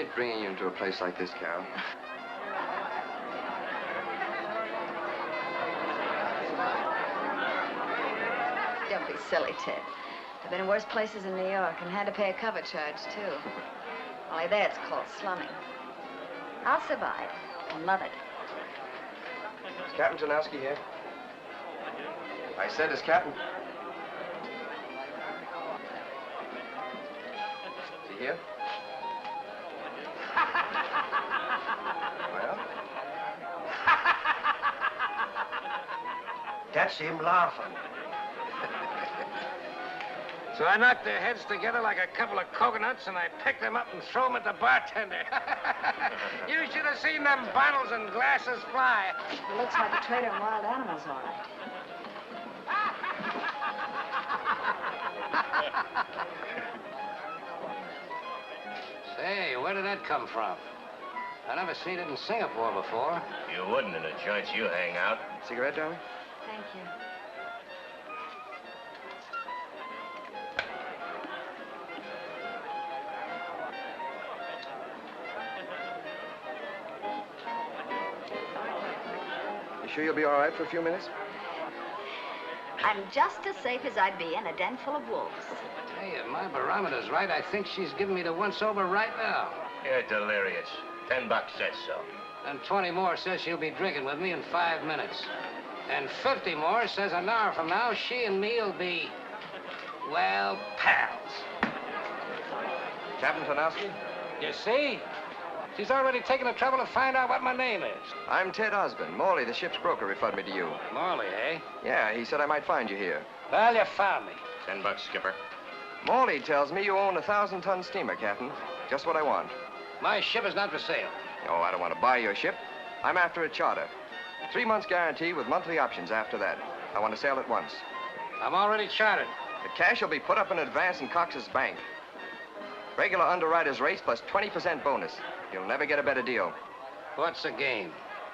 hate bringing you into a place like this, Carole. Don't be silly, Ted. I've been in worse places in New York and had to pay a cover charge, too. Only there it's called slumming. I'll survive and love it. Is Captain Tarnowski here? I said, is Captain... Is he here? Well? That's him laughing. So I knocked their heads together like a couple of coconuts, and I picked them up and threw them at the bartender. You should have seen them bottles and glasses fly. It looks like a trader in wild animals, all right. Say, where did that come from? I never seen it in Singapore before. You wouldn't in the joints you hang out. Cigarette, darling? Thank you. You sure you'll be all right for a few minutes? I'm just as safe as I'd be in a den full of wolves. Hey, if my barometer's right, I think she's giving me the once-over right now. You're delirious. $10 says so. And 20 more says she'll be drinking with me in 5 minutes. And 50 more says an hour from now, she and me'll be, well, pals. Captain Tarnowski? You see? She's already taken the trouble to find out what my name is. I'm Ted Osborne. Morley, the ship's broker, referred me to you. Morley, eh? Yeah, he said I might find you here. Well, you found me. $10, skipper. Morley tells me you own a 1,000-ton steamer, Captain. Just what I want. My ship is not for sale. Oh, I don't want to buy your ship. I'm after a charter. 3 months guarantee with monthly options after that. I want to sail at once. I'm already chartered. The cash will be put up in advance in Cox's bank. Regular underwriter's rates plus 20% bonus. You'll never get a better deal. What's the game?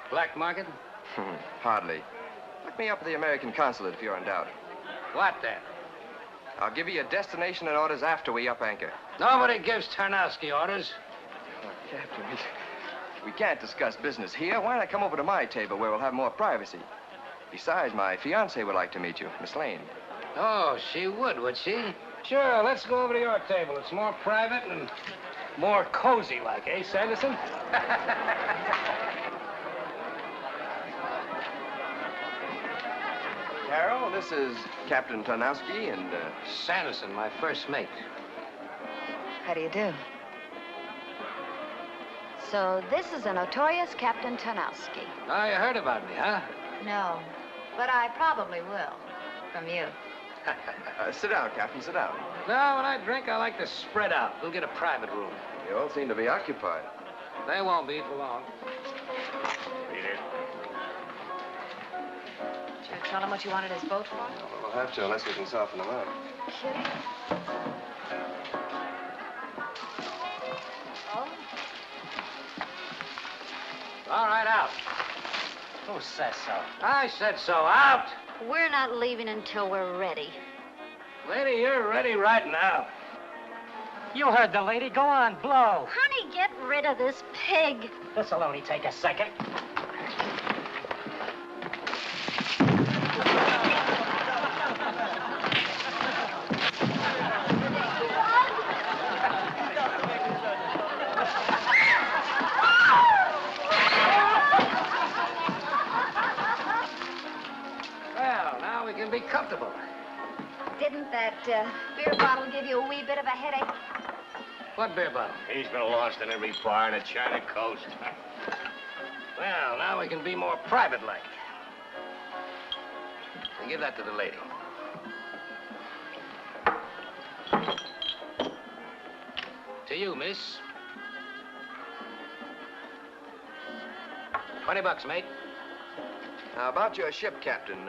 Black market? Hardly. Look me up at the American consulate if you're in doubt. What then? I'll give you your destination and orders after we up anchor. Nobody gives Tarnowski orders. Oh, Captain, we can't discuss business here. Why not come over to my table where we'll have more privacy? Besides, my fiancée would like to meet you, MacLane. Oh, she would she? Sure, let's go over to your table. It's more private and more cozy like, eh, Sanderson? Carole, this is Captain Tarnowski and... Sanderson, my first mate. How do you do? So this is a notorious Captain Tarnowski. Oh, you heard about me, huh? No, but I probably will. From you. sit down, Captain, sit down. No, when I drink, I like to spread out. We'll get a private room. You all seem to be occupied. They won't be for long. Read it. Should I tell him what you wanted his boat for? We'll have to unless we can soften them up. Kidding? Oh? All right, out. Who says so? I said so. Out! We're not leaving until we're ready. Lady, you're ready right now. You heard the lady. Go on, blow. Honey, get rid of this pig. This'll only take a second. Well, now we can be comfortable. Didn't that beer bottle give you a wee bit of a headache? What beer bottle? He's been lost in every bar on the China coast. Well, now we can be more private-like. And give that to the lady. To you, miss. $20, mate. Now, about your ship, Captain,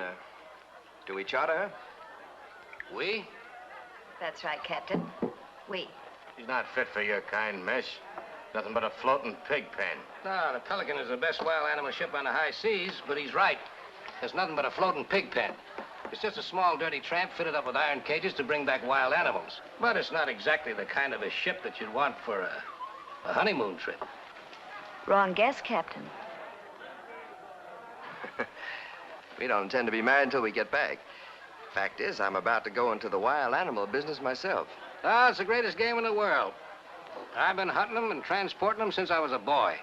do we charter her? We? That's right, Captain. We. She's not fit for your kind, miss. Nothing but a floating pig pen. No, the Pelican is the best wild animal ship on the high seas, but he's right. There's nothing but a floating pig pen. It's just a small, dirty tramp fitted up with iron cages to bring back wild animals. But it's not exactly the kind of a ship that you'd want for a A honeymoon trip. Wrong guess, Captain. We don't intend to be married until we get back. Fact is, I'm about to go into the wild animal business myself. Ah, it's the greatest game in the world. I've been hunting them and transporting them since I was a boy.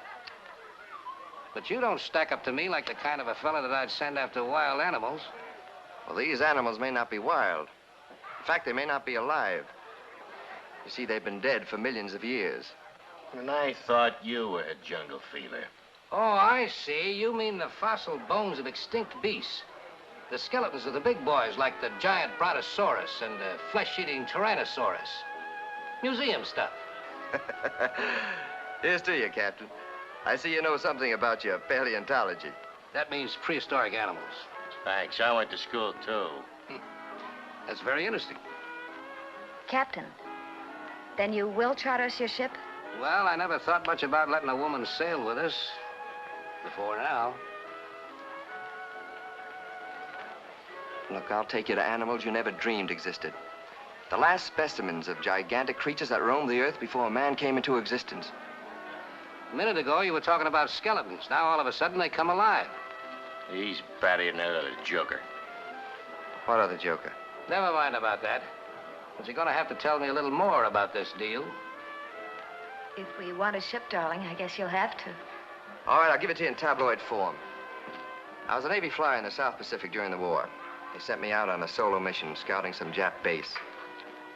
But you don't stack up to me like the kind of a fella that I'd send after wild animals. Well, these animals may not be wild. In fact, they may not be alive. You see, they've been dead for millions of years. And I thought you were a jungle feeler. Oh, I see. You mean the fossil bones of extinct beasts. The skeletons of the big boys, like the giant brontosaurus and the flesh-eating tyrannosaurus. Museum stuff. Here's to you, Captain. I see you know something about your paleontology. That means prehistoric animals. Thanks. I went to school, too. That's very interesting. Captain, then you will charter us your ship? Well, I never thought much about letting a woman sail with us. Before now. Look, I'll take you to animals you never dreamed existed. The last specimens of gigantic creatures that roamed the earth before man came into existence. A minute ago, you were talking about skeletons. Now, all of a sudden, they come alive. He's batting another joker. What other joker? Never mind about that. But you're going to have to tell me a little more about this deal. If we want a ship, darling, I guess you'll have to. All right, I'll give it to you in tabloid form. I was a Navy flyer in the South Pacific during the war. They sent me out on a solo mission, scouting some Jap base.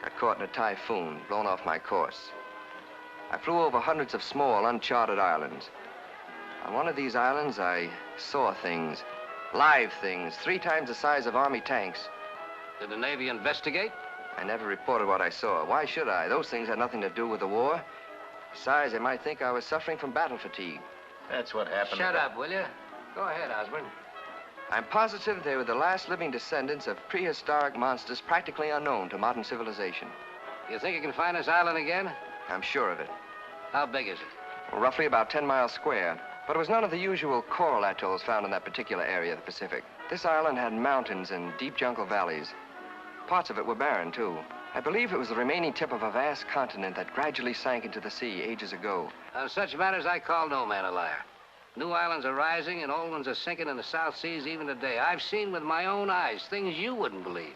Got caught in a typhoon, blown off my course. I flew over hundreds of small, uncharted islands. On one of these islands, I saw things, live things, 3 times the size of Army tanks. Did the Navy investigate? I never reported what I saw. Why should I? Those things had nothing to do with the war. Besides, they might think I was suffering from battle fatigue. That's what happened. Shut up, will you? Go ahead, Osborne. I'm positive they were the last living descendants of prehistoric monsters practically unknown to modern civilization. You think you can find this island again? I'm sure of it. How big is it? Well, roughly about 10 miles square. But it was none of the usual coral atolls found in that particular area of the Pacific. This island had mountains and deep jungle valleys. Parts of it were barren, too. I believe it was the remaining tip of a vast continent that gradually sank into the sea ages ago. On such matters, I call no man a liar. New islands are rising and old ones are sinking in the South Seas even today. I've seen with my own eyes things you wouldn't believe.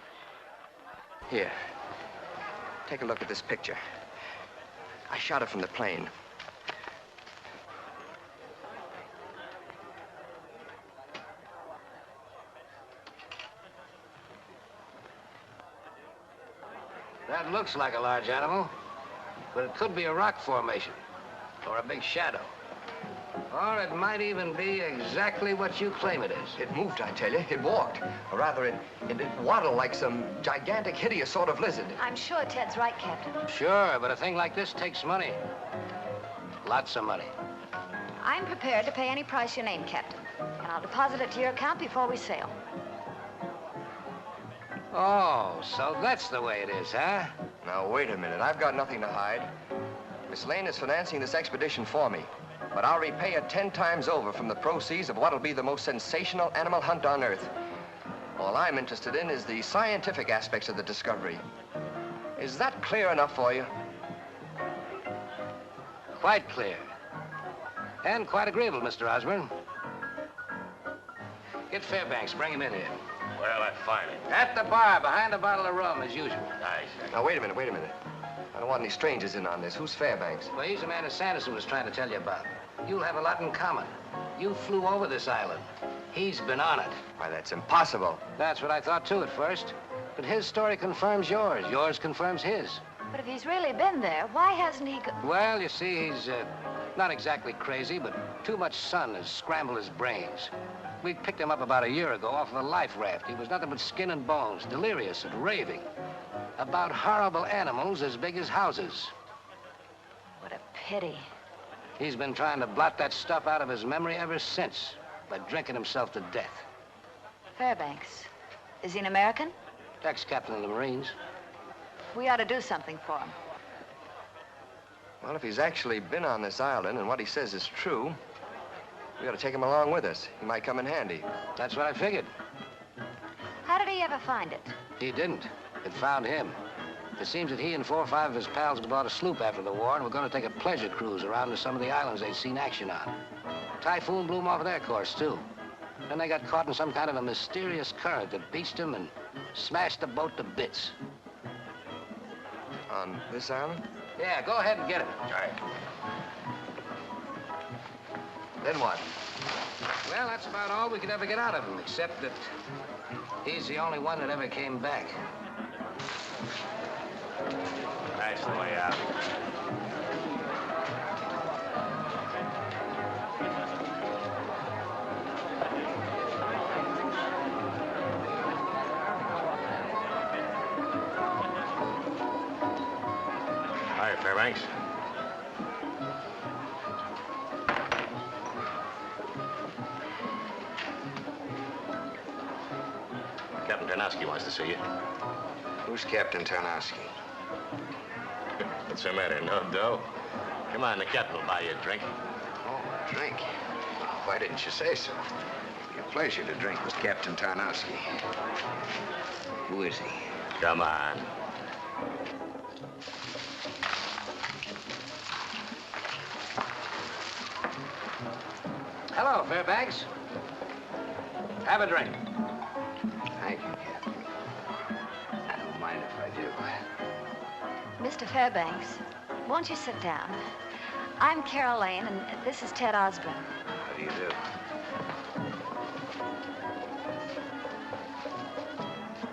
Here. Take a look at this picture. I shot it from the plane. That looks like a large animal, but it could be a rock formation or a big shadow. Or it might even be exactly what you claim it is. It moved, I tell you. It walked. Or rather, it waddled like some gigantic, hideous sort of lizard. I'm sure Ted's right, Captain. Sure, but a thing like this takes money. Lots of money. I'm prepared to pay any price you name, Captain. And I'll deposit it to your account before we sail. Oh, so that's the way it is, huh? Now, wait a minute. I've got nothing to hide. Miss Lane is financing this expedition for me. But I'll repay it 10 times over from the proceeds of what'll be the most sensational animal hunt on Earth. All I'm interested in is the scientific aspects of the discovery. Is that clear enough for you? Quite clear. And quite agreeable, Mr. Osborne. Get Fairbanks, bring him in here. Where'll I find him? At the bar, behind a bottle of rum, as usual. Nice. Now, wait a minute. I don't want any strangers in on this. Who's Fairbanks? Well, he's the man that Sanderson was trying to tell you about. You'll have a lot in common. You flew over this island. He's been on it. Why, that's impossible. That's what I thought, too, at first. But his story confirms yours. Yours confirms his. But if he's really been there, why hasn't he... Well, you see, he's not exactly crazy, but too much sun has scrambled his brains. We picked him up about a year ago off of a life raft. He was nothing but skin and bones, delirious and raving about horrible animals as big as houses. What a pity. He's been trying to blot that stuff out of his memory ever since by drinking himself to death. Fairbanks. Is he an American? Ex-captain of the Marines. We ought to do something for him. Well, if he's actually been on this island and what he says is true, we ought to take him along with us. He might come in handy. That's what I figured. How did he ever find it? He didn't. It found him. It seems that he and 4 or 5 of his pals bought a sloop after the war and were going to take a pleasure cruise around to some of the islands they'd seen action on. Typhoon blew them off their course, too. Then they got caught in some kind of a mysterious current that beached them and smashed the boat to bits. On this island? Yeah, go ahead and get him. All right. Then what? Well, that's about all we could ever get out of him, except that he's the only one that ever came back. That's the way out. Hi, Fairbanks. Captain Tarnowski wants to see you. Who's Captain Tarnowski? What's the matter? No dough? Come on, the captain will buy you a drink. Oh, a drink. Why didn't you say so? It'd be a pleasure to drink with Captain Tarnowski. Who is he? Come on. Hello, Fairbanks. Have a drink. Thank you, Captain. I don't mind if I do. Mr. Fairbanks, won't you sit down? I'm Carole, and this is Ted Osborne. How do you do?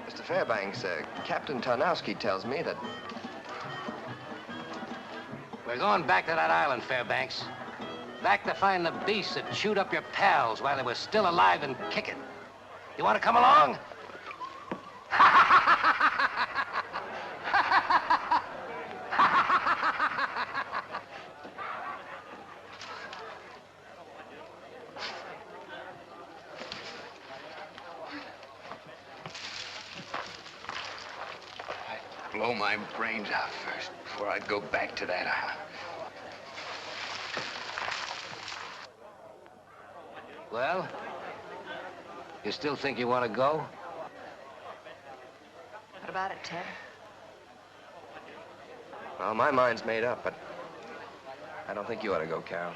Mr. Fairbanks, Captain Tarnowski tells me that... We're going back to that island, Fairbanks. Back to find the beast that chewed up your pals while they were still alive and kicking. You want to come along? I'd blow my brains out first before I'd go back to that island. Well, you still think you want to go? What about it, Ted? Well, my mind's made up, but I don't think you ought to go, Carol.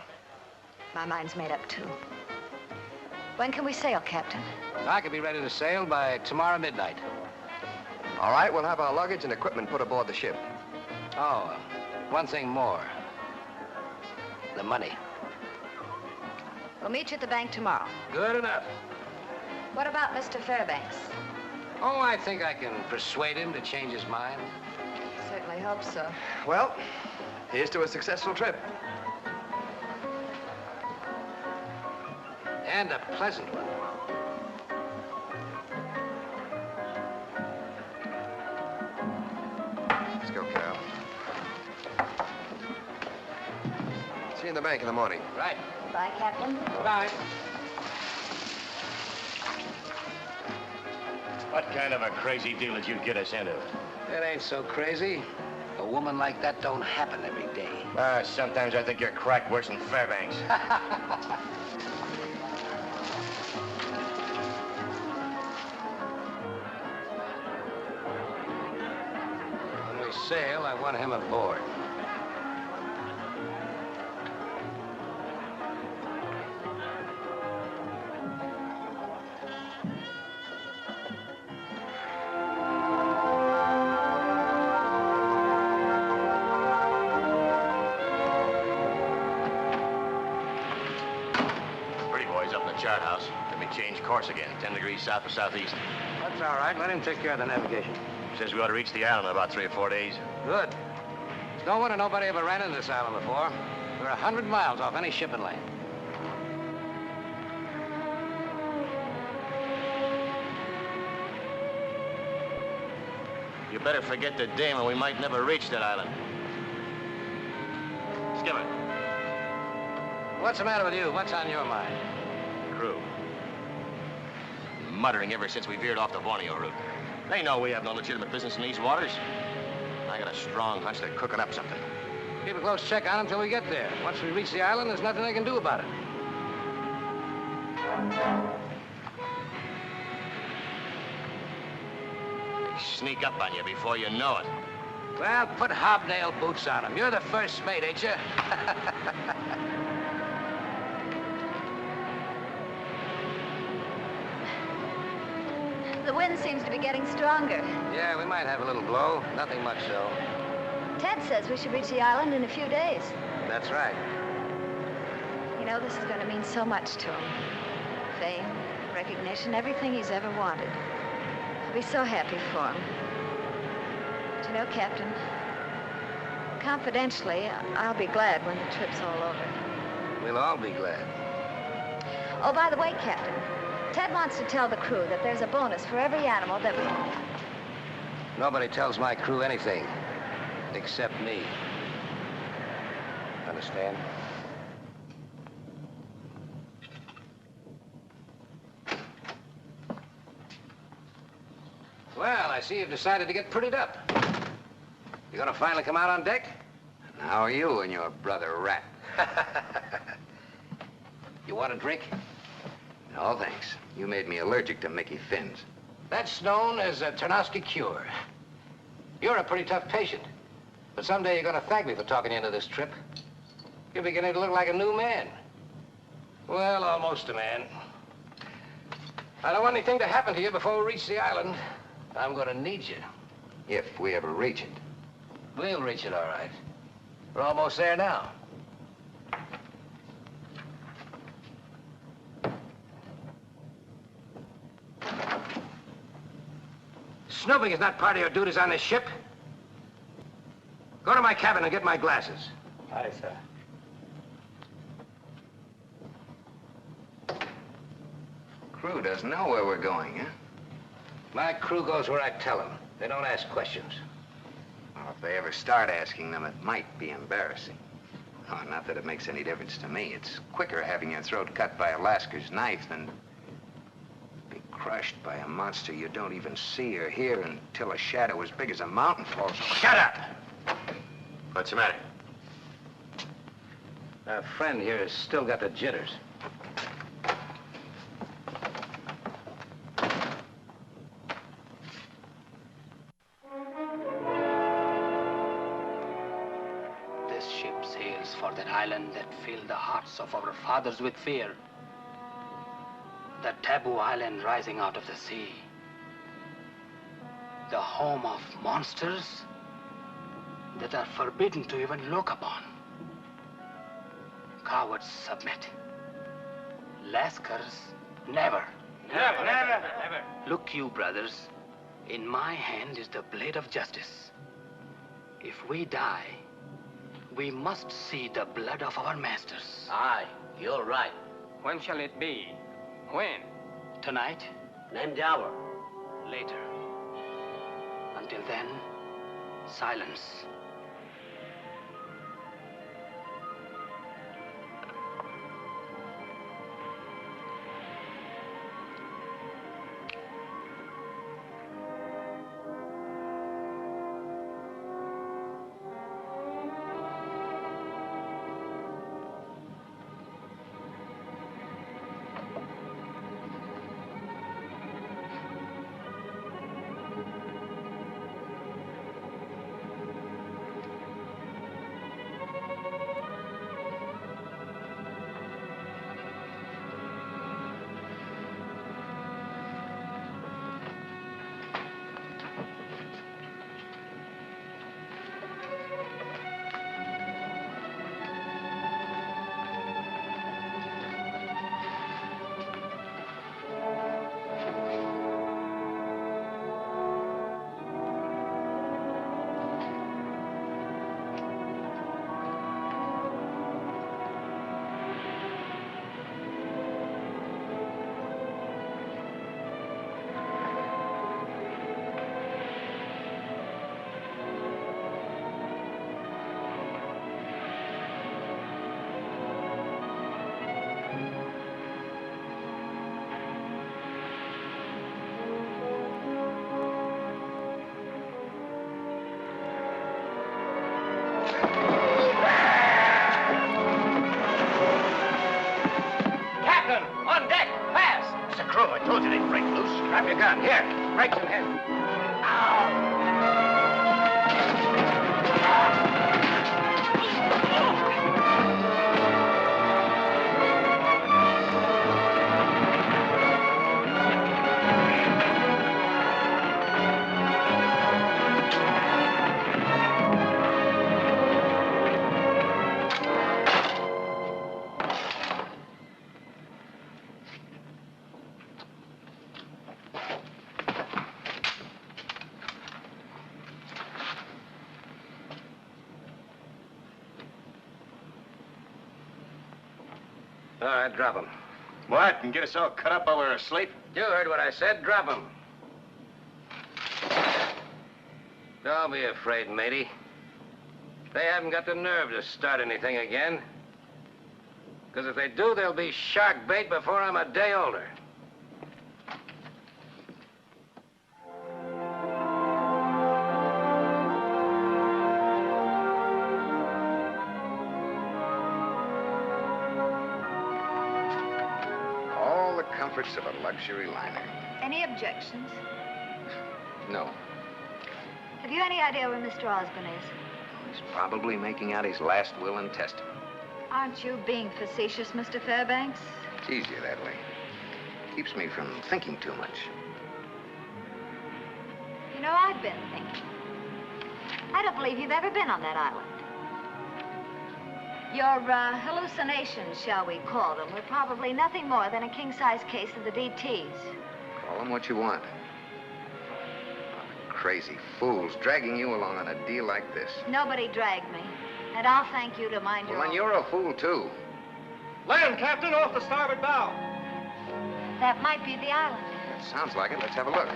My mind's made up, too. When can we sail, Captain? I could be ready to sail by tomorrow midnight. All right, we'll have our luggage and equipment put aboard the ship. Oh, one thing more. The money. We'll meet you at the bank tomorrow. Good enough. What about Mr. Fairbanks? Oh, I think I can persuade him to change his mind. Certainly hope so. Well, here's to a successful trip. And a pleasant one. Let's go, Carol. See you in the bank in the morning. Right. Bye, Captain. Bye. What kind of a crazy deal did you get us into? It ain't so crazy. A woman like that don't happen every day. Sometimes I think you're cracked worse than Fairbanks. When we sail, I want him aboard. Chart house. Let me change course again. 10 degrees south or southeast. That's all right. Let him take care of the navigation. Says we ought to reach the island in about 3 or 4 days. Good. No one or nobody ever ran into this island before. We're 100 miles off any shipping lane. You better forget the dame or we might never reach that island. Skipper. What's the matter with you? What's on your mind? Crew. Muttering ever since we veered off the Borneo route. They know we have no legitimate business in these waters. I got a strong hunch they're cooking up something. Keep a close check on them until we get there. Once we reach the island, there's nothing they can do about it. They sneak up on you before you know it. Well, put hobnail boots on him. You're the first mate, ain't you? The wind seems to be getting stronger. Yeah, we might have a little blow. Nothing much, though. Ted says we should reach the island in a few days. That's right. You know, this is going to mean so much to him. Fame, recognition, everything he's ever wanted. I'll be so happy for him. But you know, Captain, confidentially, I'll be glad when the trip's all over. We'll all be glad. Oh, by the way, Captain, Ted wants to tell the crew that there's a bonus for every animal that we... Nobody tells my crew anything, except me. Understand? Well, I see you've decided to get prettied up. You gonna finally come out on deck? And how are you and your brother Rat? You want a drink? No, thanks. You made me allergic to Mickey Fins. That's known as a Tarnowski cure. You're a pretty tough patient. But someday you're gonna thank me for talking you into this trip. You're beginning to look like a new man. Well, almost a man. I don't want anything to happen to you before we reach the island. I'm gonna need you. If we ever reach it. We'll reach it, all right. We're almost there now. Snooping is not part of your duties on this ship. Go to my cabin and get my glasses. Aye, sir. Crew doesn't know where we're going, huh? My crew goes where I tell them. They don't ask questions. Well, if they ever start asking them, it might be embarrassing. Oh, not that it makes any difference to me. It's quicker having your throat cut by a Lasker's knife than be crushed by a monster you don't even see or hear until a shadow as big as a mountain falls. Shut up! What's the matter? Our friend here has still got the jitters. This ship sails for that island that filled the hearts of our fathers with fear. The taboo island rising out of the sea. The home of monsters that are forbidden to even look upon. Cowards submit. Lascars never. Never, never, never. Look you, brothers, in my hand is the blade of justice. If we die, we must see the blood of our masters. Aye, you're right. When shall it be? When? Tonight, Name the hour. later. Until then, silence. told you they'd break loose. Grab your gun. Here, break some head. Ow! All right, drop him. What? And get us all cut up while we're asleep? You heard what I said. Drop him. Don't be afraid, matey. They haven't got the nerve to start anything again. Because if they do, they'll be shark bait before I'm a day older. All the comforts of a luxury liner. Any objections? No. Have you any idea where Mr. Osborne is? He's probably making out his last will and testament. Aren't you being facetious, Mr. Fairbanks? It's easier that way. Keeps me from thinking too much. You know, I've been thinking. I don't believe you've ever been on that island. Your hallucinations, shall we call them, were probably nothing more than a king-size case of the DTs. Call them what you want. Crazy fools dragging you along on a deal like this. Nobody dragged me. And I'll thank you to mind your Well, own. then you're a fool, too. Land, Captain, off the starboard bow. That might be the island. That sounds like it. Let's have a look.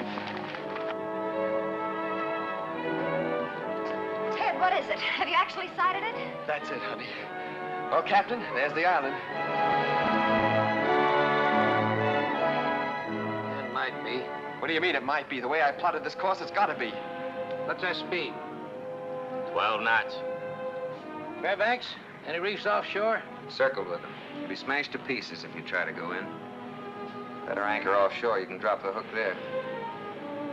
Ted, what is it? Have you actually sighted it? That's it, honey. Well, Captain, there's the island. It might be. What do you mean it might be? The way I plotted this course, it's got to be. What's our speed? 12 knots. Fairbanks, any reefs offshore? Circled with them. You'll be smashed to pieces if you try to go in. Better anchor offshore. You can drop the hook there.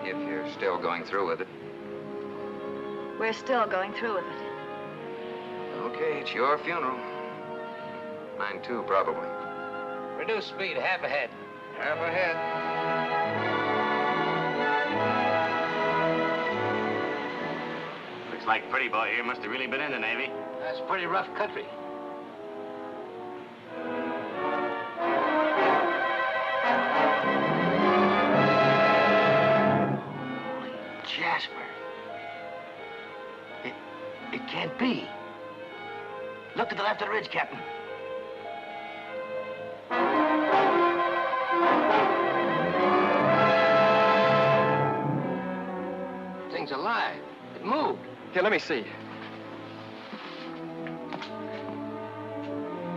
If you're still going through with it. We're still going through with it. Okay, it's your funeral. Mine, too, probably. Reduce speed, half ahead. Half ahead. Looks like Pretty Boy here must have really been in the Navy. That's pretty rough country. Holy Jasper. It can't be. Look to the left of the ridge, Captain. Thing's alive. It moved. Here, let me see.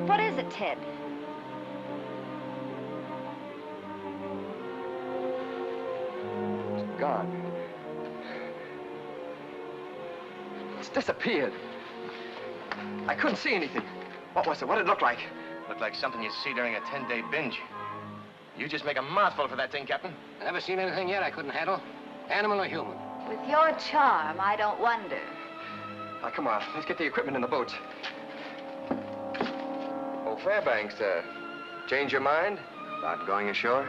What is it, Ted? It's gone. It's disappeared. I couldn't see anything. What was it? What did it look like? Looked like something you'd see during a 10-day binge. You just make a mouthful for that thing, Captain. Never seen anything yet I couldn't handle. Animal or human. With your charm, I don't wonder. Now, come on. Let's get the equipment in the boats. Oh, Fairbanks, change your mind about going ashore?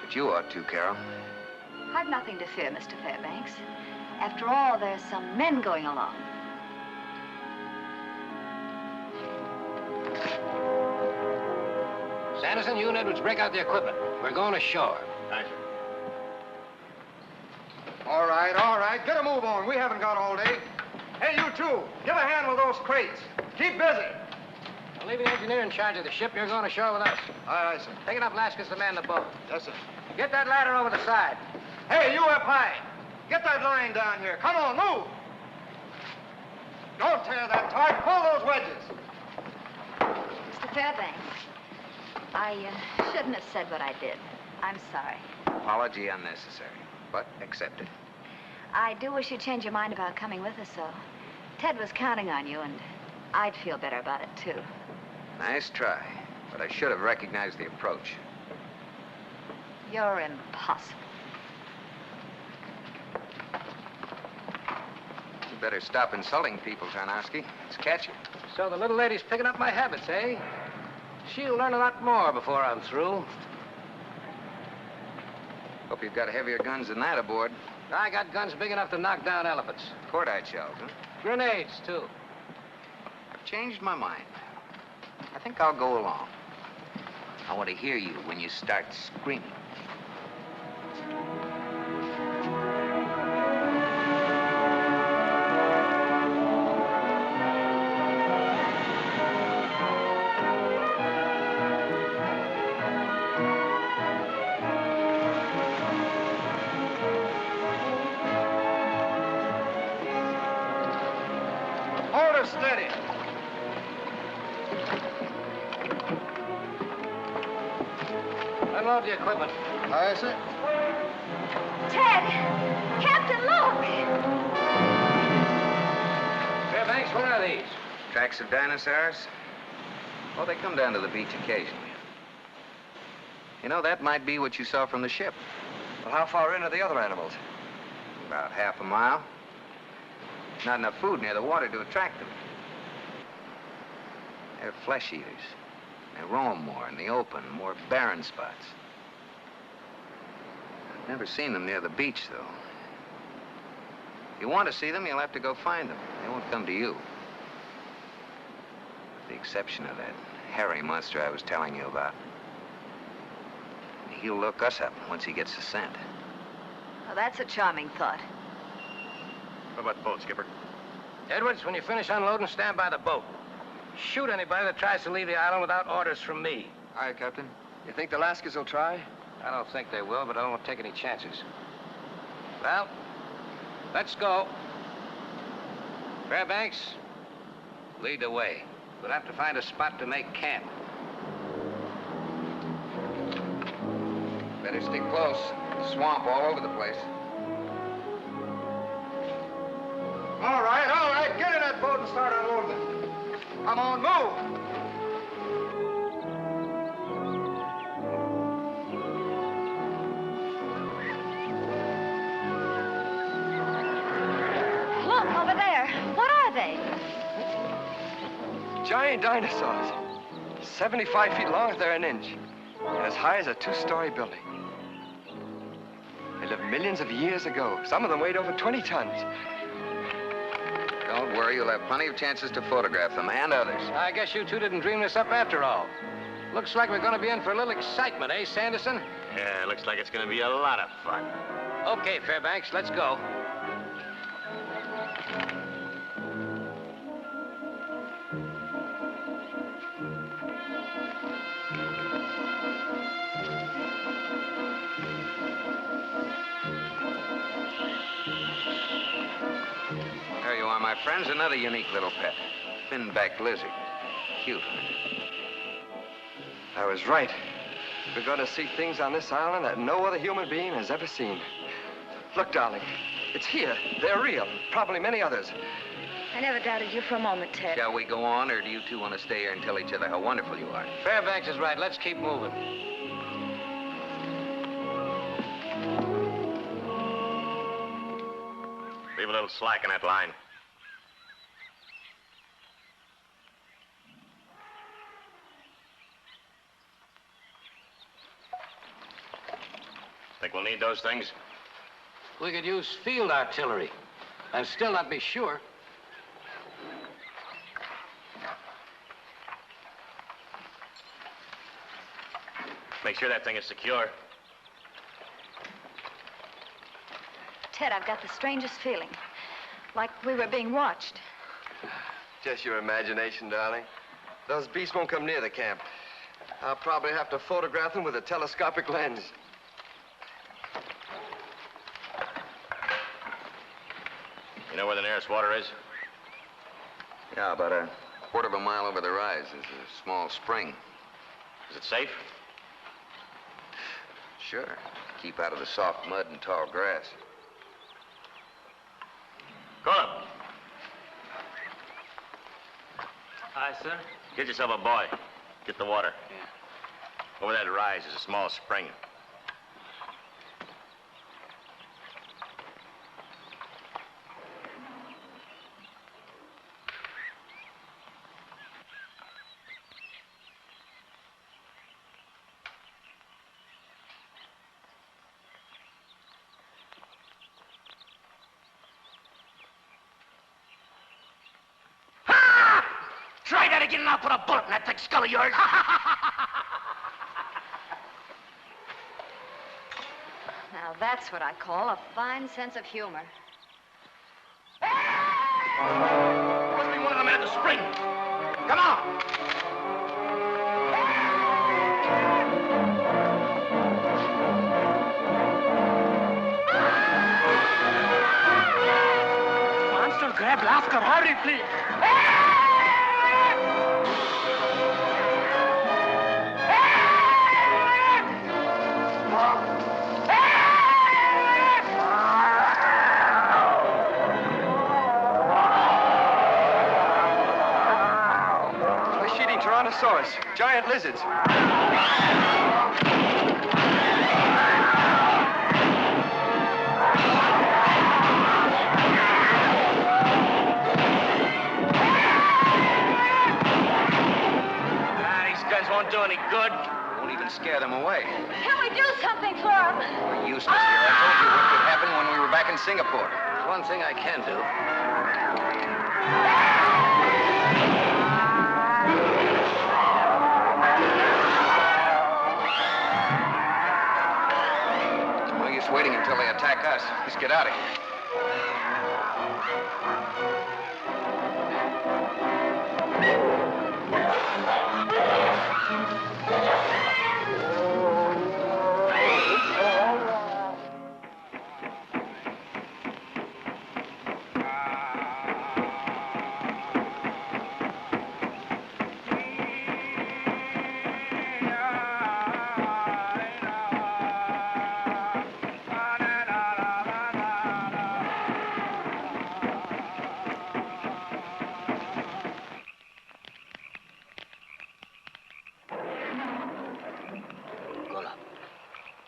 But you ought to, Carole. I've nothing to fear, Mr. Fairbanks. After all, there's some men going along. Sanderson, you and Edwards break out the equipment. We're going ashore. Aye, sir. All right. Get a move on. We haven't got all day. Hey, you two, give a hand with those crates. Keep busy. I'll leave the engineer in charge of the ship. You're going ashore with us. Aye, sir. Take it up, Laskus, to man the boat. Yes, sir. Get that ladder over the side. Hey, you up high. Get that line down here. Come on, move. Don't tear that taut. Pull those wedges. Mr. Fairbanks, I shouldn't have said what I did. I'm sorry. Apology unnecessary, but accepted. I do wish you'd change your mind about coming with us, though. Ted was counting on you, and I'd feel better about it, too. Nice try, but I should have recognized the approach. You're impossible. You better stop insulting people, Tarnowski. It's catchy. So the little lady's picking up my habits, eh? She'll learn a lot more before I'm through. Hope you've got heavier guns than that aboard. I got guns big enough to knock down elephants. Cordite shells, huh? Grenades, too. I've changed my mind. I think I'll go along. I want to hear you when you start screaming. her steady. Unload the equipment. Aye, sir. Ted! Captain, look! Fairbanks, what are these? Tracks of dinosaurs? Well, they come down to the beach occasionally. You know, that might be what you saw from the ship. Well, how far in are the other animals? About half a mile. Not enough food near the water to attract them. They're flesh eaters. They roam more in the open, more barren spots. I've never seen them near the beach, though. If you want to see them, you'll have to go find them. They won't come to you. With the exception of that hairy monster I was telling you about. He'll look us up once he gets the scent. Well, that's a charming thought. What about the boat, Skipper? Edwards, when you finish unloading, stand by the boat. Shoot anybody that tries to leave the island without orders from me. Aye, Captain. You think the Lascars will try? I don't think they will, but I don't take any chances. Well, let's go. Fairbanks, lead the way. We'll have to find a spot to make camp. Better stick close. Swamp all over the place. All right. Get in that boat and start unloading it. Come on, move. Look, over there. What are they? Giant dinosaurs. 75 feet long if they're an inch. And as high as a two-story building. They lived millions of years ago. Some of them weighed over 20 tons. Don't worry, you'll have plenty of chances to photograph them and others. I guess you two didn't dream this up after all. Looks like we're going to be in for a little excitement, eh, Sanderson? Yeah, looks like it's going to be a lot of fun. Okay, Fairbanks, let's go. There you are, my friends. Another unique little pet. Fin-backed lizard. Cute. I was right. We're going to see things on this island that no other human being has ever seen. Look, darling. It's here. They're real. Probably many others. I never doubted you for a moment, Ted. Shall we go on, or do you two want to stay here and tell each other how wonderful you are? Fairbanks is right. Let's keep moving. Leave a little slack in that line. Think we'll need those things? We could use field artillery. And still not be sure. Make sure that thing is secure. Ted, I've got the strangest feeling. Like we were being watched. Just your imagination, darling. Those beasts won't come near the camp. I'll probably have to photograph them with a telescopic lens. You know where the nearest water is? Yeah, about a quarter of a mile over the rise is a small spring. Is it safe? Sure. Keep out of the soft mud and tall grass. Phillip, Aye, sir. get yourself a boy. Get the water. Over that rise is a small spring. Try that again and I'll put a bullet in that thick skull of yours. Now, that's what I call a fine sense of humor. Must be one of the men at the spring. Come on. Monster Hey, Blasker, hurry, please. Flesh-eating Tyrannosaurus, giant lizards. Won't do any good. Won't even scare them away. Can we do something for him? We're useless here. I told you what could happen when we were back in Singapore. There's one thing I can do. No use waiting until they attack us. Let's get out of here.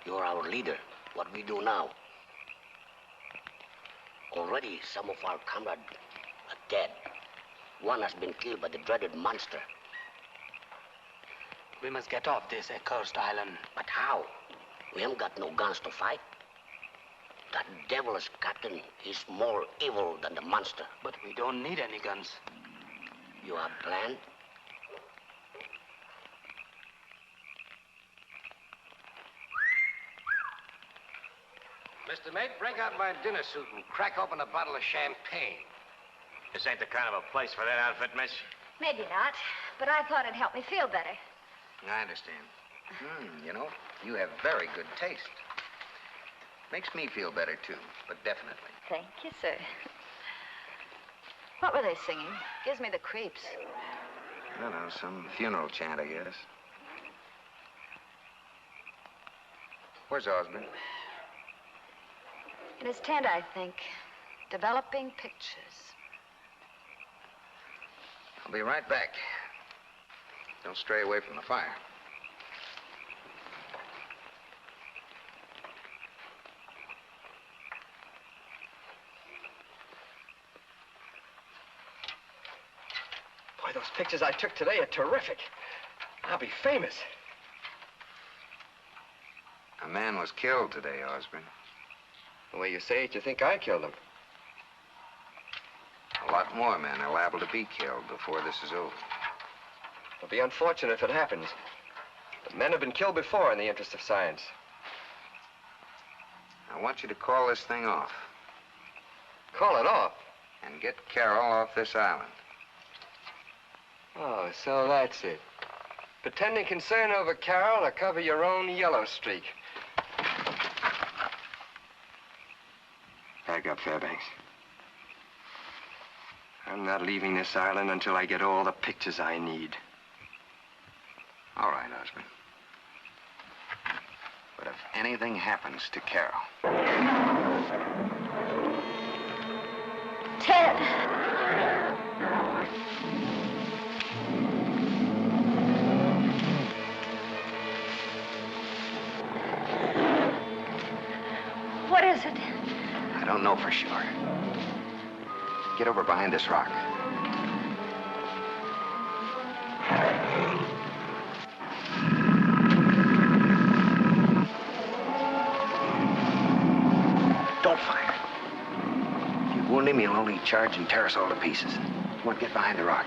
You're our leader. What we do now? Already some of our comrades are dead. One has been killed by the dreaded monster. We must get off this accursed island. But how? We haven't got no guns to fight. That devilish captain is more evil than the monster. But we don't need any guns. You have a plan? Mr. Mate, break out my dinner suit and crack open a bottle of champagne. This ain't the kind of a place for that outfit, miss. Maybe not, but I thought it'd help me feel better. I understand. You know, you have very good taste. Makes me feel better, too, but definitely. Thank you, sir. What were they singing? Gives me the creeps. I don't know, some funeral chant, I guess. Where's Osborne? In his tent, I think. Developing pictures. I'll be right back. Don't stray away from the fire. Boy, those pictures I took today are terrific. I'll be famous. A man was killed today, Osborne. The way you say it, you think I killed him. A lot more men are liable to be killed before this is over. It'll be unfortunate if it happens. But men have been killed before in the interest of science. I want you to call this thing off. Call it off? And get Carole off this island. Oh, so that's it. Pretending concern over Carole to cover your own yellow streak. Back up, Fairbanks. I'm not leaving this island until I get all the pictures I need. All right, Osborne. But if anything happens to Carole... Ted! What is it? I don't know for sure. Get over behind this rock. Don't fire. If you wound him, he'll only charge and tear us all to pieces. Come on, get behind the rock.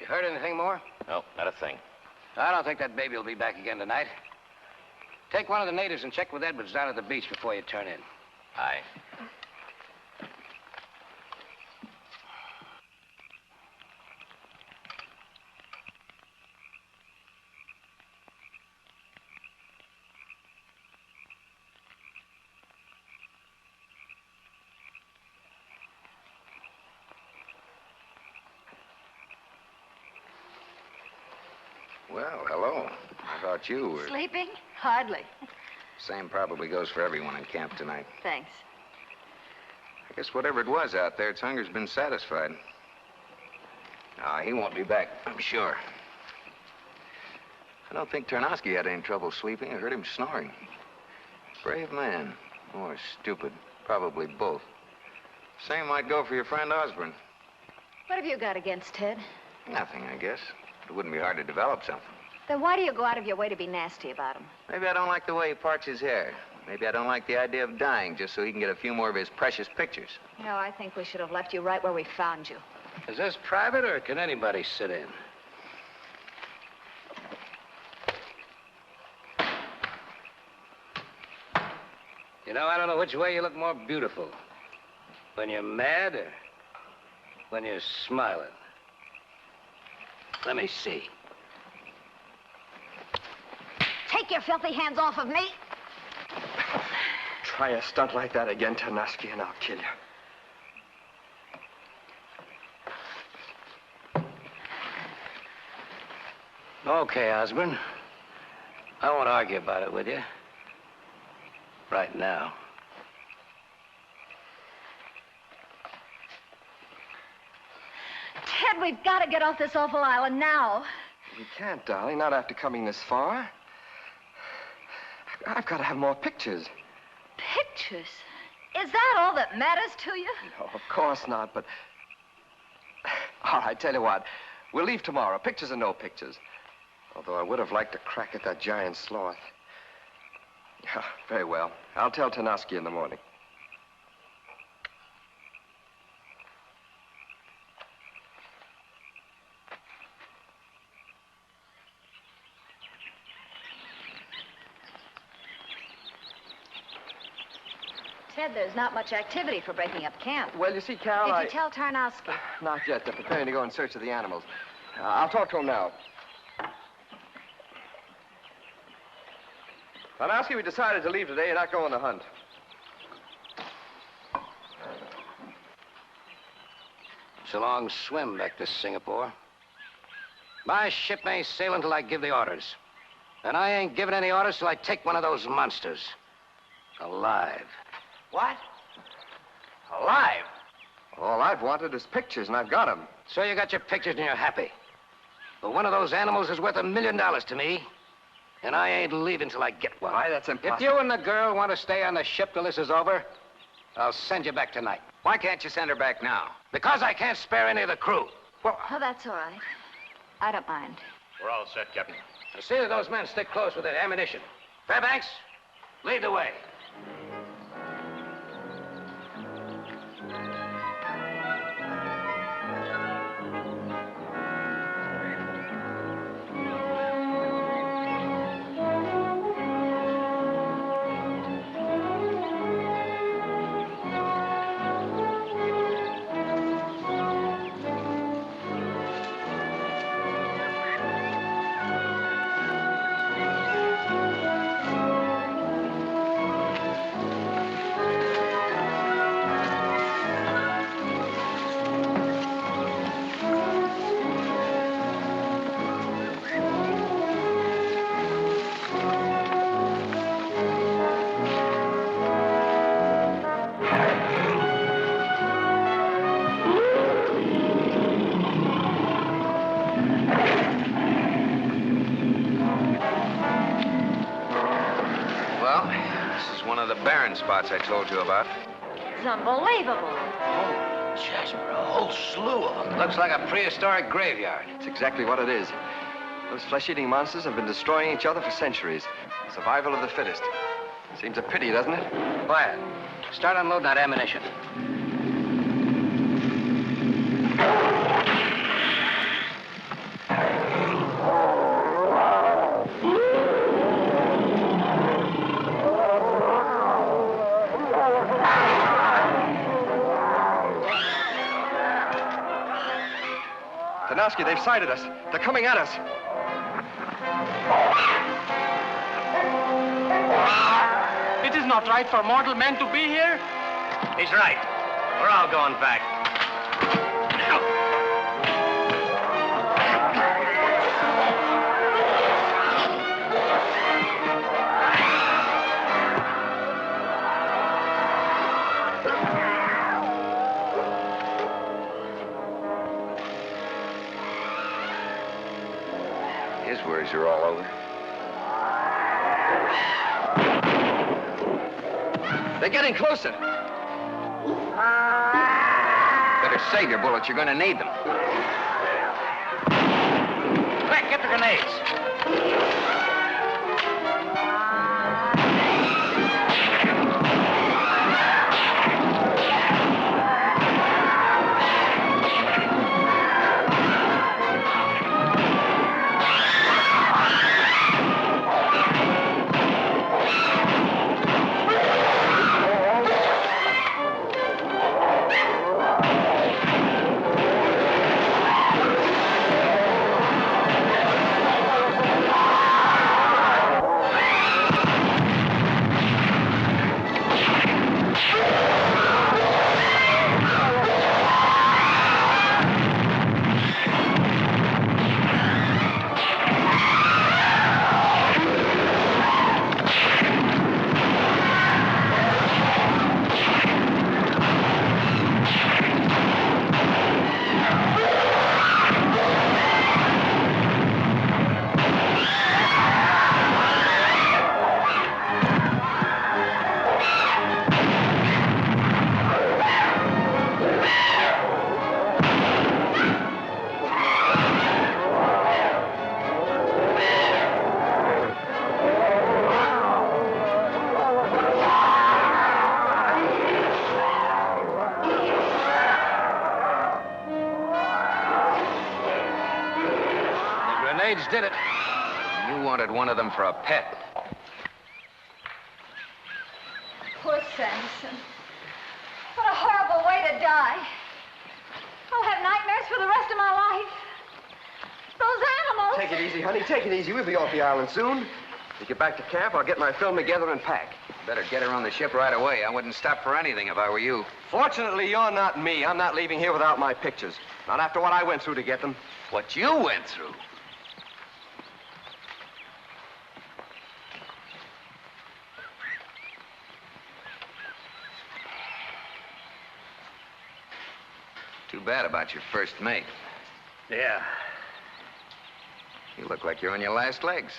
You heard anything more? No, not a thing. I don't think that baby will be back again tonight. Take one of the natives and check with Edwards down at the beach before you turn in. Aye. Well, hello. I thought you were... Sleeping? Hardly. Same probably goes for everyone in camp tonight. Thanks. I guess whatever it was out there, its hunger's been satisfied. He won't be back, I'm sure. I don't think Tarnowski had any trouble sleeping. I heard him snoring. Brave man. Or stupid. Probably both. Same might go for your friend Osborne. What have you got against Ted? Nothing, I guess. It wouldn't be hard to develop something. Then why do you go out of your way to be nasty about him? Maybe I don't like the way he parts his hair. Maybe I don't like the idea of dying just so he can get a few more of his precious pictures. You know, I think we should have left you right where we found you. Is this private, or can anybody sit in? You know, I don't know which way you look more beautiful. When you're mad or when you're smiling. Let me see. Take your filthy hands off of me. Try a stunt like that again, Tarnowski, and I'll kill you. Okay, Osborne. I won't argue about it with you. Right now. Ted, we've got to get off this awful island now. You can't, darling, not after coming this far. I've got to have more pictures. Pictures? Is that all that matters to you? No, of course not, but... All right, tell you what. We'll leave tomorrow, pictures or no pictures. Although I would have liked to crack at that giant sloth. Yeah, very well. I'll tell Tarnowski in the morning. Ted, there's not much activity for breaking up camp. Well, you see, Carol, Did you tell Tarnowski? Not yet. They're preparing to go in search of the animals. I'll talk to him now. Tarnowski, we decided to leave today and not go on the hunt. It's a long swim back to Singapore. My ship ain't sailing till I give the orders. And I ain't giving any orders till I take one of those monsters. Alive. What? Alive? All I've wanted is pictures, and I've got them. So you got your pictures and you're happy. But one of those animals is worth $1 million to me. And I ain't leaving till I get one. Why, that's impossible. If you and the girl want to stay on the ship till this is over, I'll send you back tonight. Why can't you send her back now? Because I can't spare any of the crew. Well, Oh, that's all right. I don't mind. We're all set, Captain. Now see that those men stick close with their ammunition. Fairbanks, lead the way. Spots I told you about. It's unbelievable. Jasper, a whole slew of them. Looks like a prehistoric graveyard. it's exactly what it is. Those flesh-eating monsters have been destroying each other for centuries. Survival of the fittest. Seems a pity, doesn't it? Quiet. Start unloading that ammunition. Kowalski, they've sighted us. They're coming at us. It is not right for mortal men to be here. He's right. We're all going back. His worries are all over. They're getting closer. Better save your bullets. You're going to need them. Quick, get the grenades. Grenades did it. You wanted one of them for a pet. Poor Sanderson. What a horrible way to die. I'll have nightmares for the rest of my life. Those animals. Take it easy, honey. Take it easy. We'll be off the island soon. We get back to camp, I'll get my film together and pack. Better get her on the ship right away. I wouldn't stop for anything if I were you. Fortunately, you're not me. I'm not leaving here without my pictures. Not after what I went through to get them. What you went through? Too bad about your first mate. Yeah. You look like you're on your last legs.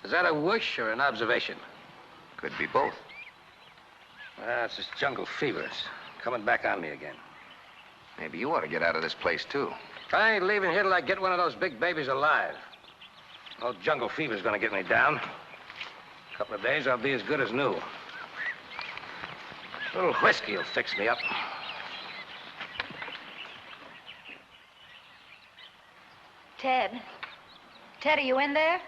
Is that a wish or an observation? Could be both. It's this jungle fever. It's coming back on me again. Maybe you ought to get out of this place, too. I ain't leaving here till I get one of those big babies alive. No jungle fever's gonna get me down. A couple of days, I'll be as good as new. A little whiskey will fix me up. Ted. Ted, are you in there?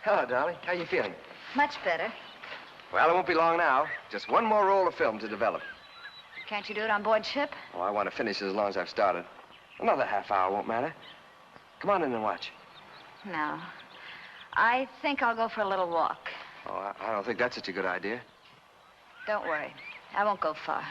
Hello, darling. How you feeling? Much better. Well, it won't be long now. Just one more roll of film to develop. Can't you do it on board ship? Oh, I want to finish as long as I've started. Another half hour won't matter. Come on in and watch. No. I think I'll go for a little walk. Oh, I don't think that's such a good idea. Don't worry. I won't go far.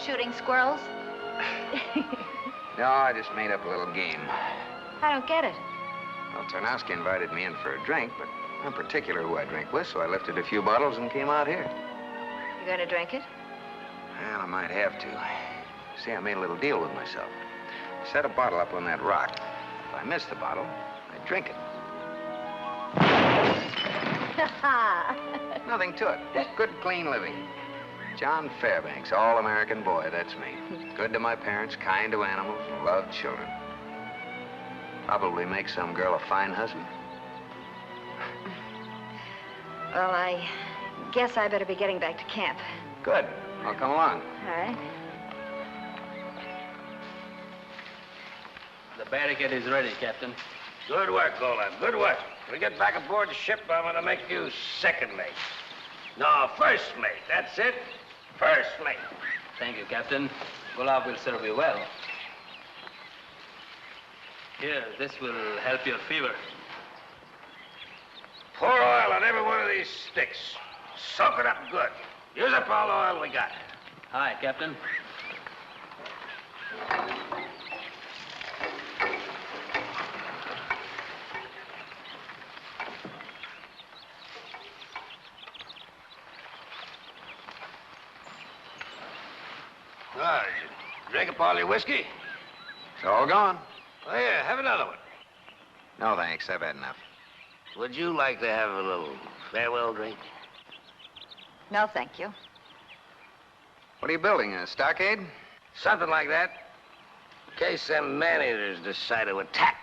Shooting squirrels? No, I just made up a little game. I don't get it. Well, Tarnowski invited me in for a drink, but I'm particular who I drink with, so I lifted a few bottles and came out here. You going to drink it? Well, I might have to. See, I made a little deal with myself. I set a bottle up on that rock. If I miss the bottle, I drink it. Nothing to it. Just good, clean living. John Fairbanks, all-American boy, that's me. Good to my parents, kind to animals, loved children. Probably make some girl a fine husband. Well, I guess I better be getting back to camp. Good. I'll come along. All right. The barricade is ready, Captain. Good work, Golan. Good work. When we get back aboard the ship, I'm going to make you second mate. No, first mate. That's it. First mate. Thank you, Captain. Gulab will serve you well. Here, this will help your fever. Pour oil on every one of these sticks. Soak it up good. Use up all the oil we got. Hi, Captain. Ah, did you drink up all your whiskey? It's all gone. Oh, yeah, have another one. No, thanks. I've had enough. Would you like to have a little farewell drink? No, thank you. What are you building, a stockade? Something like that. In case them man-eaters decide to attack.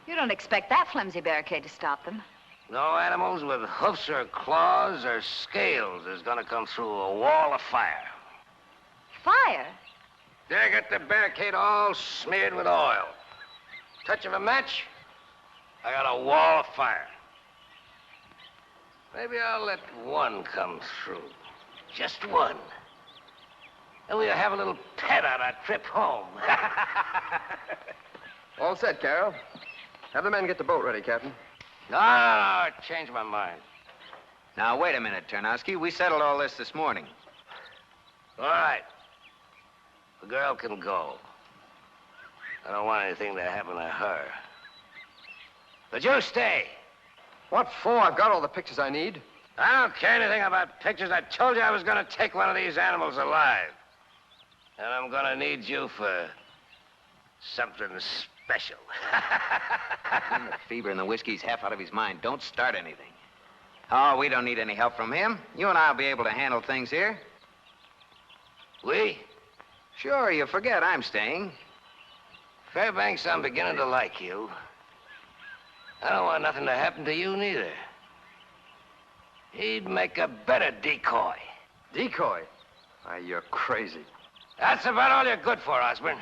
You don't expect that flimsy barricade to stop them. No animals with hoofs or claws or scales is gonna come through a wall of fire. Fire? They got the barricade all smeared with oil. Touch of a match, I got a wall of fire. Maybe I'll let one come through. Just one. And we'll have a little pet on our trip home. All set, Carole. Have the men get the boat ready, Captain. No, I changed my mind. Now, wait a minute, Tarnowski. We settled all this morning. All right. The girl can go. I don't want anything to happen to her. But you stay. What for? I've got all the pictures I need. I don't care anything about pictures. I told you I was going to take one of these animals alive. And I'm going to need you for something special. The fever and the whiskey's half out of his mind. Don't start anything. Oh, we don't need any help from him. You and I'll be able to handle things here. We? Sure, you forget I'm staying. Fairbanks, I'm beginning to like you. I don't want nothing to happen to you, neither. He'd make a better decoy. Decoy? Why, you're crazy. That's about all you're good for, Osborne.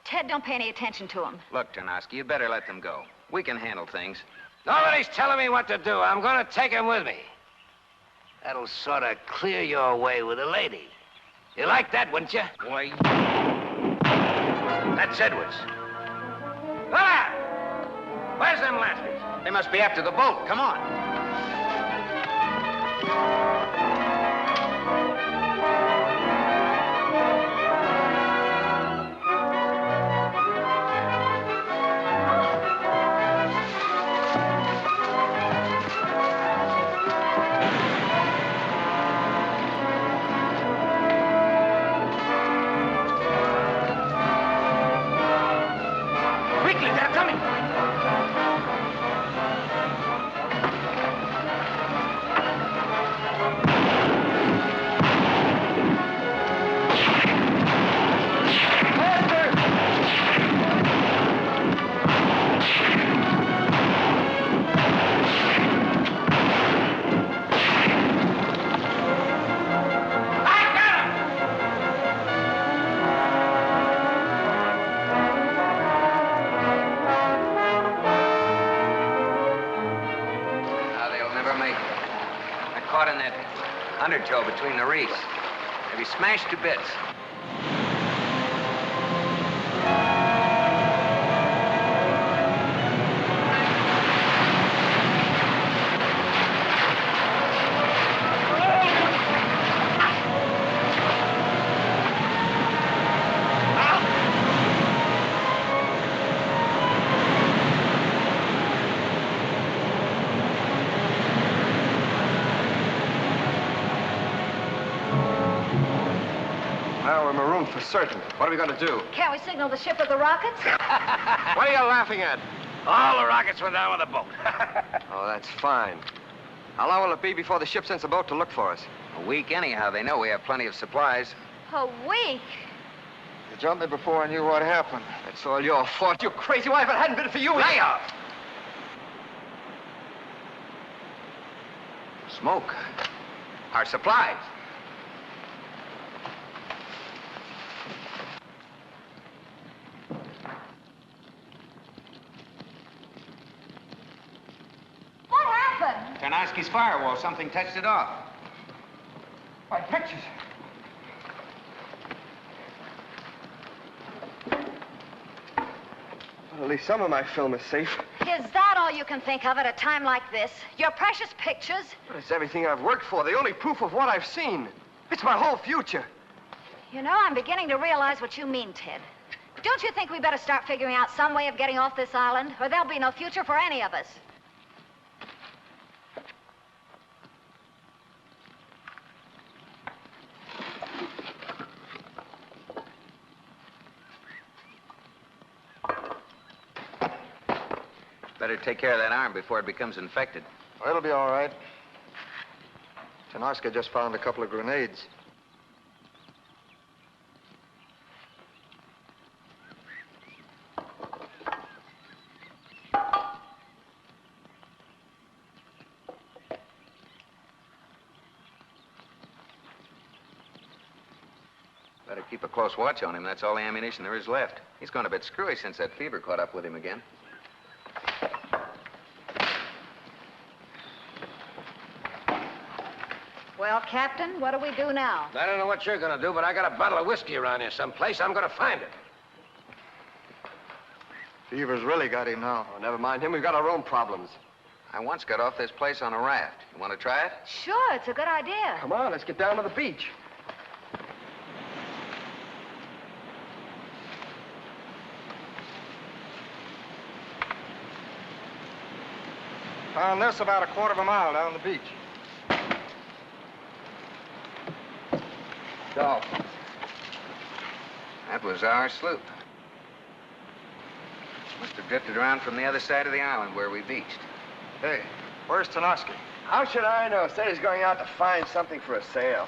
Ted, don't pay any attention to him. Look, Tarnowski, you better let them go. We can handle things. Nobody's telling me what to do. I'm going to take him with me. That'll sort of clear your way with a lady. You like that, wouldn't you? Why? That's Edwards. Ah! Where's them lashes? They must be after the boat. Come on. Quickly, they're coming. Caught in that undertow between the reefs. They'll be smashed to bits. Now we're marooned for certain. What are we going to do? Can't we signal the ship with the rockets? What are you laughing at? All the rockets went down with the boat. Oh, that's fine. How long will it be before the ship sends a boat to look for us? A week anyhow. They know we have plenty of supplies. A week? You jumped me before I knew what happened. That's all your fault, you crazy wife. If it hadn't been for you... Lay off! Smoke. Our supplies. What happened? Tarnowski's firewall. Something touched it off. My pictures. Well, at least some of my film is safe. Is that all you can think of at a time like this? Your precious pictures? But it's everything I've worked for, the only proof of what I've seen. It's my whole future. You know, I'm beginning to realize what you mean, Ted. Don't you think we better start figuring out some way of getting off this island, or there'll be no future for any of us? Better take care of that arm before it becomes infected. Well, it'll be all right. Tanoska just found a couple of grenades. Better keep a close watch on him. That's all the ammunition there is left. He's gone a bit screwy since that fever caught up with him again. Well, Captain, what do we do now? I don't know what you're gonna do, but I got a bottle of whiskey around here someplace. I'm gonna find it. Fever's really got him now. Oh, never mind him. We've got our own problems. I once got off this place on a raft. You want to try it? Sure, it's a good idea. Come on, let's get down to the beach. Found this about a quarter of a mile down the beach. Go. That was our sloop. Must have drifted around from the other side of the island where we beached. Hey, where's Tanoski? How should I know? Said he's going out to find something for a sale.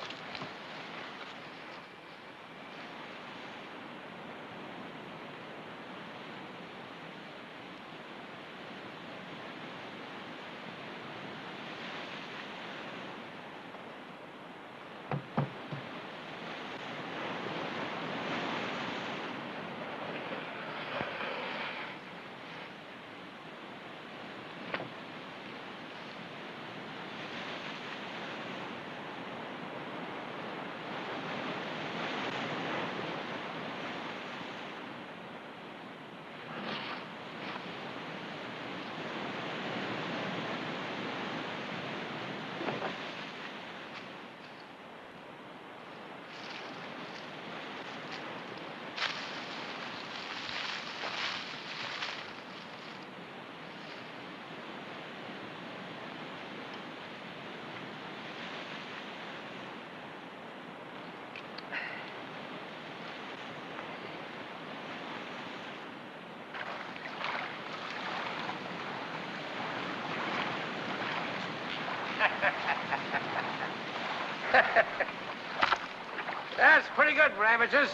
That's pretty good, Ravagers.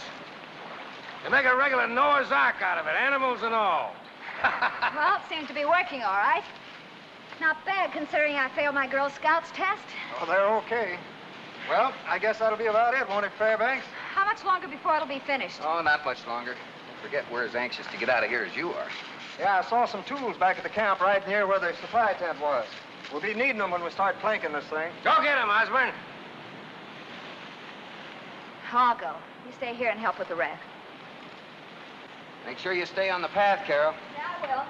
You make a regular Noah's Ark out of it, animals and all. Well, it seems to be working all right. Not bad, considering I failed my Girl Scouts test. Oh, they're okay. Well, I guess that'll be about it, won't it, Fairbanks? How much longer before it'll be finished? Oh, not much longer. I forget we're as anxious to get out of here as you are. Yeah, I saw some tools back at the camp right near where the supply tent was. We'll be needing them when we start planking this thing. Go get him, Osborne. I'll go. You stay here and help with the raft. Make sure you stay on the path, Carol. Yeah, I will.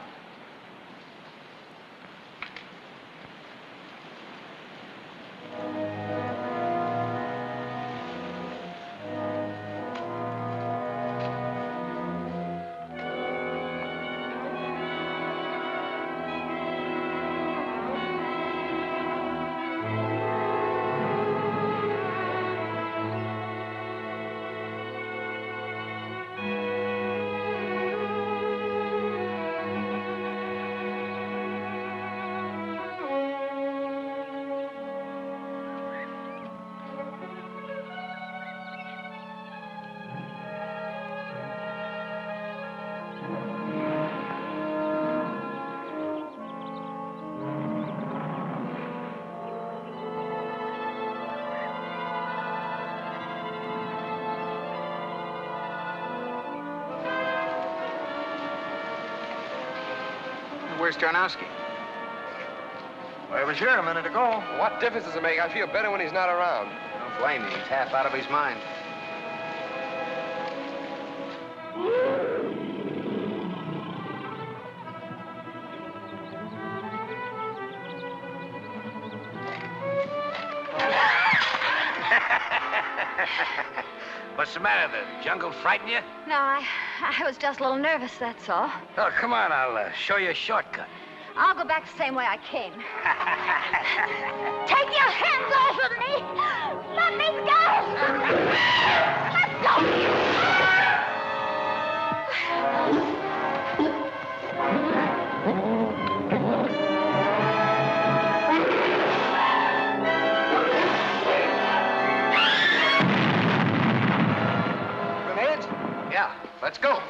where's Tarnowski? Well, he was here a minute ago. Well, what difference does it make? I feel better when he's not around. Don't blame him. He's half out of his mind. What's the matter? The jungle frighten you? No, I was just a little nervous, that's all. Oh, come on. I'll show you a shortcut. I'll go back the same way I came. Take your hands off of me! Let me go! Let go! Grenades? Yeah, let's go.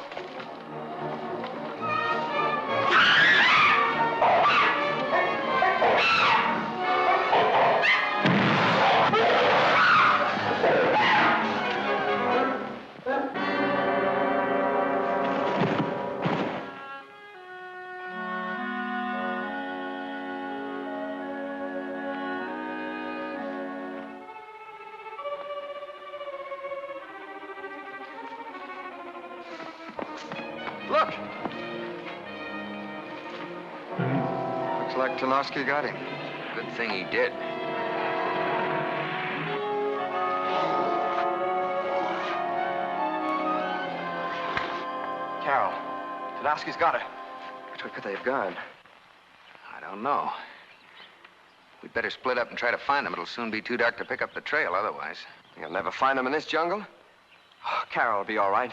Look! Looks like Tarnowski got him. Good thing he did. Carole, Tarnowski's got her. Which way could they have gone? I don't know. We'd better split up and try to find them. It'll soon be too dark to pick up the trail otherwise. You'll never find them in this jungle? Oh, Carole will be all right.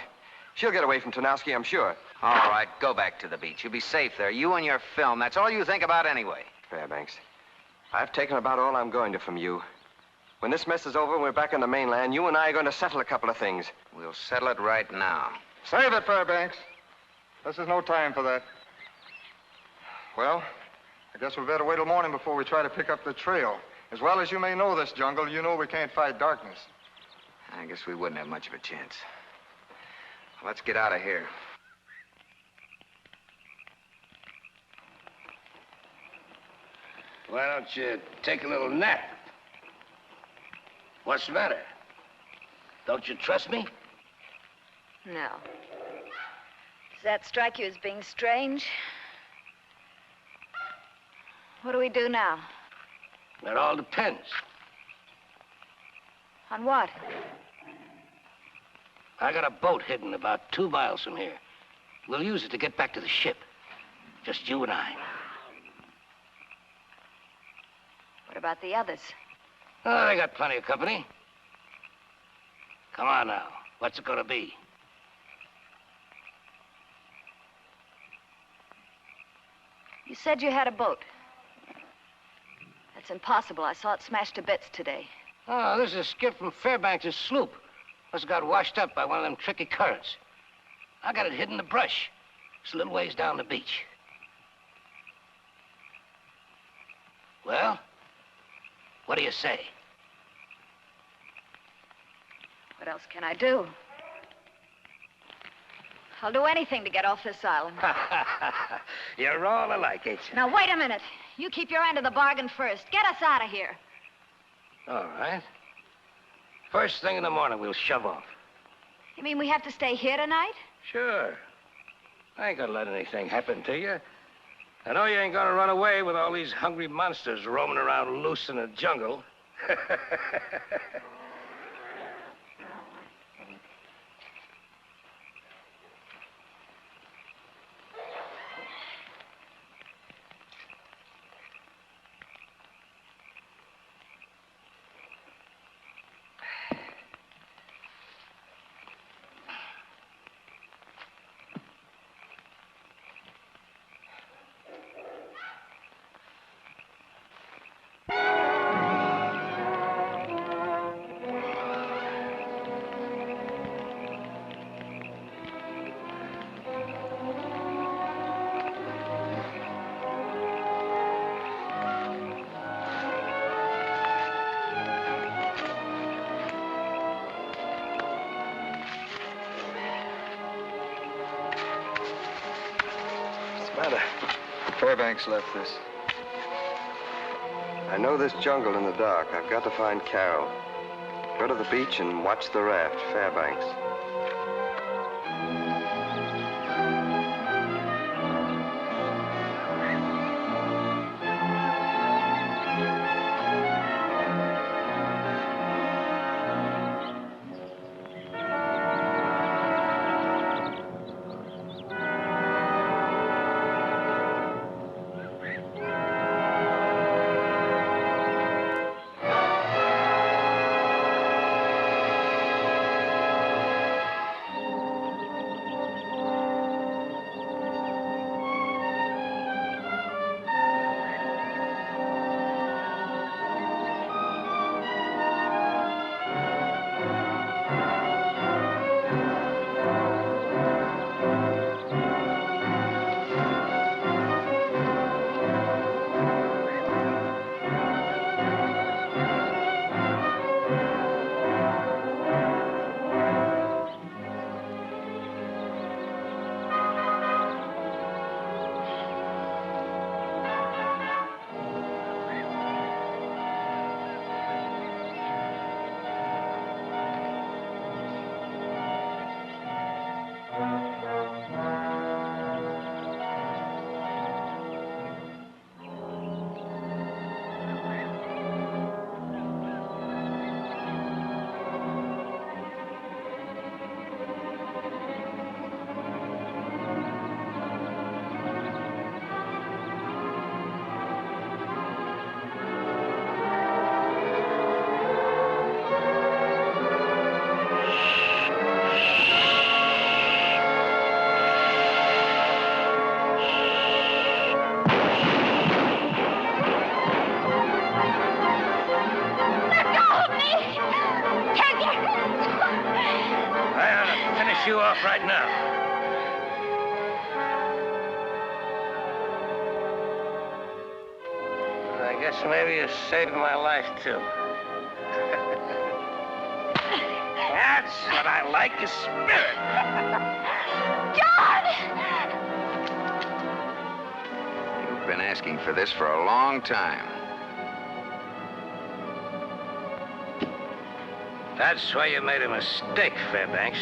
She'll get away from Tarnowski, I'm sure. All right, go back to the beach. You'll be safe there. You and your film. That's all you think about anyway. Fairbanks, I've taken about all I'm going to from you. When this mess is over and we're back on the mainland, you and I are going to settle a couple of things. We'll settle it right now. Save it, Fairbanks. This is no time for that. Well, I guess we better wait till morning before we try to pick up the trail. As well as you may know this jungle, you know we can't fight darkness. I guess we wouldn't have much of a chance. Let's get out of here. Why don't you take a little nap? What's the matter? Don't you trust me? No. Does that strike you as being strange? What do we do now? That all depends. On what? I got a boat hidden about 2 miles from here. We'll use it to get back to the ship. Just you and I. What about the others? Oh, they got plenty of company. Come on now. What's it gonna be? You said you had a boat. That's impossible. I saw it smashed to bits today. Oh, this is a skiff from Fairbanks' sloop. Must have got washed up by one of them tricky currents. I got it hidden in the brush. It's a little ways down the beach. Well, what do you say? What else can I do? I'll do anything to get off this island. You're all alike, ain't you? Now, wait a minute. You keep your end of the bargain first. Get us out of here. All right. First thing in the morning, we'll shove off. You mean we have to stay here tonight? Sure. I ain't gonna let anything happen to you. I know you ain't gonna run away with all these hungry monsters roaming around loose in the jungle. What's the matter? Fairbanks left this. I know this jungle in the dark. I've got to find Carole. Go to the beach and watch the raft, Fairbanks. You off right now. I guess maybe you saved my life, too. That's what I like, is spirit. John! You've been asking for this for a long time. That's why you made a mistake, Fairbanks.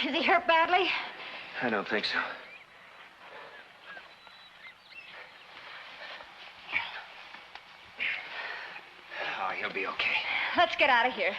Is he hurt badly? I don't think so. Oh, he'll be okay. Let's get out of here.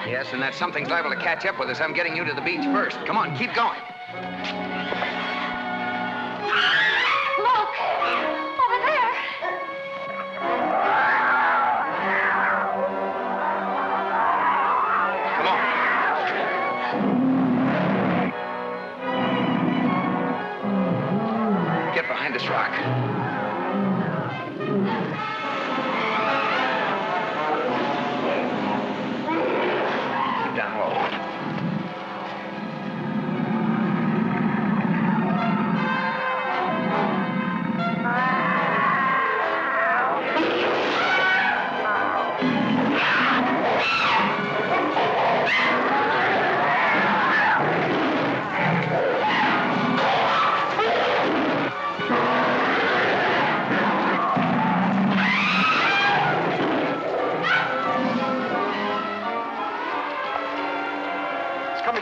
Yes, and that something's liable to catch up with us. I'm getting you to the beach first. Come on, keep going. Look! Over there! Come on. Get behind this rock. down low.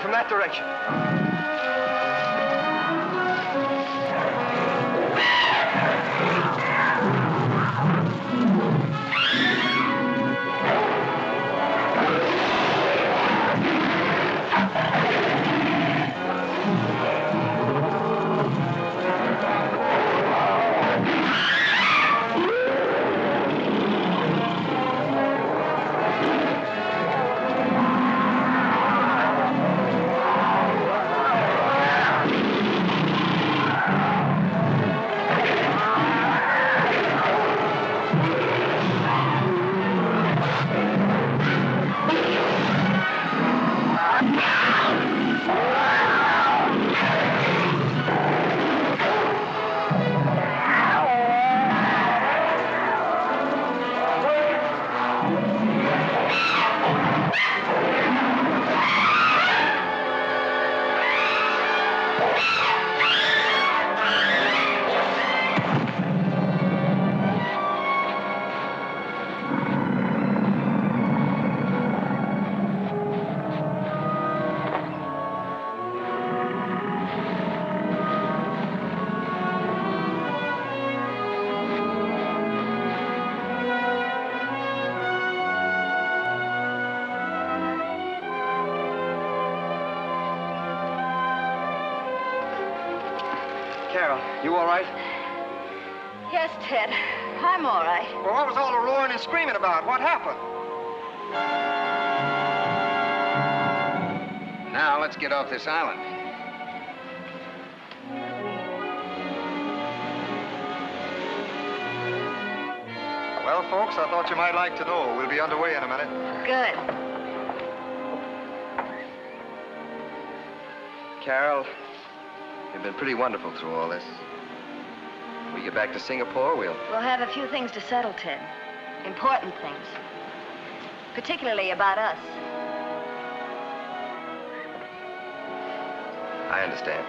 From that direction. Carol, you all right? Yes, Ted. I'm all right. Well, what was all the roaring and screaming about? What happened? Now, let's get off this island. Well, folks, I thought you might like to know. We'll be underway in a minute. Good. Carol, you've been pretty wonderful through all this. When we get back to Singapore, we'll We'll have a few things to settle, Ted. Important things. Particularly about us. I understand.